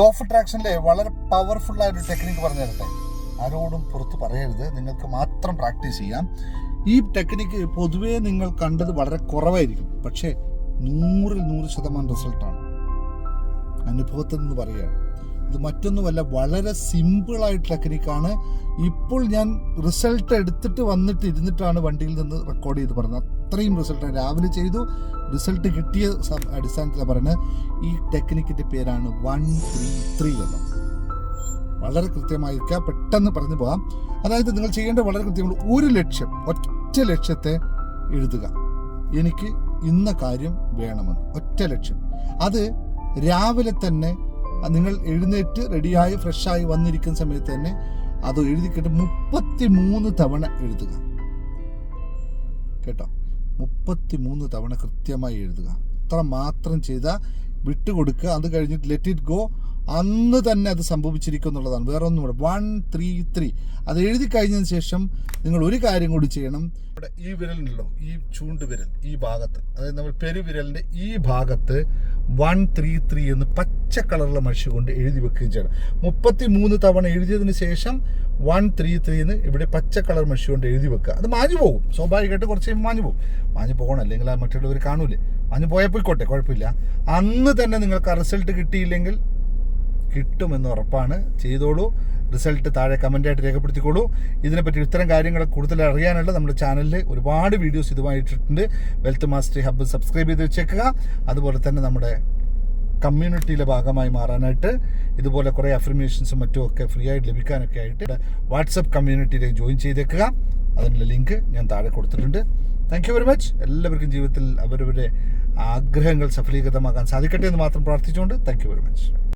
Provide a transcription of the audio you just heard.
Of ട്രാക്ഷനിലെ വളരെ powerful ആയ ഒരു ടെക്നിക്ക് പറഞ്ഞു തരട്ടെ. ആരോടും പുറത്ത് പറയരുത്, നിങ്ങൾക്ക് മാത്രം പ്രാക്ടീസ് ചെയ്യാം. ഈ ടെക്നിക്ക് പൊതുവേ നിങ്ങൾ കണ്ടത് വളരെ കുറവായിരിക്കും, പക്ഷേ 100% റിസൾട്ടാണ്. അനുഭവത്തിൽ നിന്ന് പറയുകയാണ്. ഇത് മറ്റൊന്നുമല്ല, വളരെ സിമ്പിളായിട്ട് ടെക്നിക്കാണ്. ഇപ്പോൾ ഞാൻ റിസൾട്ട് എടുത്തിട്ട് വന്നിട്ട് ഇരുന്നിട്ടാണ് വണ്ടിയിൽ നിന്ന് റെക്കോർഡ് ചെയ്ത് പറഞ്ഞത്. അത്രയും റിസൾട്ട് രാവിലെ ചെയ്തു, റിസൾട്ട് കിട്ടിയ അടിസ്ഥാനത്തിലാണ് പറയുന്നത്. ഈ ടെക്നിക്കിൻ്റെ പേരാണ് 133 എന്നത്. വളരെ കൃത്യമായിരിക്കുക, പെട്ടെന്ന് പറഞ്ഞു പോകാം. അതായത് നിങ്ങൾ ചെയ്യേണ്ട വളരെ കൃത്യമാണ്. ഒരു ലക്ഷ്യം, ഒറ്റ ലക്ഷ്യത്തെ എഴുതുക. എനിക്ക് ഇന്ന കാര്യം വേണമെന്ന് ഒറ്റ ലക്ഷ്യം. അത് രാവിലെ തന്നെ നിങ്ങൾ എഴുന്നേറ്റ് റെഡിയായി ഫ്രഷായി വന്നിരിക്കുന്ന സമയത്ത് തന്നെ അത് എഴുതിക്കിട്ട് 33 തവണ എഴുതുക. കേട്ടോ, 33 തവണ കൃത്യമായി എഴുതുക. അത്ര മാത്രം ചെയ്താൽ വിട്ടുകൊടുക്കുക. അത് കഴിഞ്ഞിട്ട് ലെറ്റ് ഇറ്റ് ഗോ. അന്ന് തന്നെ അത് സംഭവിച്ചിരിക്കും എന്നുള്ളതാണ്, വേറെ ഒന്നും കൂടെ. 133 അത് എഴുതി കഴിഞ്ഞതിന് ശേഷം നിങ്ങൾ ഒരു കാര്യം കൂടി ചെയ്യണം. ഇവിടെ ഈ വിരലുണ്ടല്ലോ, ഈ ചൂണ്ട് വിരൽ ഈ ഭാഗത്ത്, അതായത് നമ്മൾ പെരുവിരലിൻ്റെ ഈ ഭാഗത്ത് 133 എന്ന് പച്ച കളറിലെ മഷി കൊണ്ട് എഴുതി വെക്കുകയും ചെയ്യണം. 33 തവണ എഴുതിയതിന് ശേഷം 133 എന്ന് ഇവിടെ പച്ച കളർ മഷി കൊണ്ട് എഴുതി വെക്കുക. അത് മാഞ്ഞു പോകും, സ്വാഭാവികമായിട്ട് കുറച്ച് മാഞ്ഞു പോകും. മാഞ്ഞു പോകണം, അല്ലെങ്കിൽ അത് മറ്റുള്ളവർ കാണൂലേ. മാഞ്ഞു പോയാൽ പോയിക്കോട്ടെ, കുഴപ്പമില്ല. അന്ന് തന്നെ നിങ്ങൾക്ക് ആ റിസൾട്ട് കിട്ടിയില്ലെങ്കിൽ കിട്ടുമെന്ന് ഉറപ്പാണ്. ചെയ്തോളൂ. റിസൾട്ട് താഴെ കമൻ്റായിട്ട് രേഖപ്പെടുത്തിക്കോളൂ. ഇതിനെപ്പറ്റി ഇത്തരം കാര്യങ്ങൾ കൂടുതൽ അറിയാനുള്ള നമ്മുടെ ചാനലിൽ ഒരുപാട് വീഡിയോസ് ഇതുമായിട്ടുണ്ട്. വെൽത്ത് മാസ്റ്ററി ഹബ്ബ് സബ്സ്ക്രൈബ് ചെയ്ത് വെച്ചേക്കുക. അതുപോലെ തന്നെ നമ്മുടെ കമ്മ്യൂണിറ്റിയിലെ ഭാഗമായി മാറാനായിട്ട് ഇതുപോലെ കുറേ അഫർമേഷൻസും മറ്റും ഒക്കെ ഫ്രീ ആയിട്ട് ലഭിക്കാനൊക്കെ ആയിട്ട് വാട്സപ്പ് കമ്മ്യൂണിറ്റിയിലേക്ക് ജോയിൻ ചെയ്തേക്കുക. അതിനുള്ള ലിങ്ക് ഞാൻ താഴെ കൊടുത്തിട്ടുണ്ട്. Thank you very much. എല്ലാവർക്കും ജീവിതത്തിൽ അവരവരുടെ ആഗ്രഹങ്ങൾ സഫലീകൃതമാക്കാൻ സാധിക്കട്ടെ എന്ന് മാത്രം പ്രാർത്ഥിച്ചുകൊണ്ട് താങ്ക് യു വെരി മച്ച്.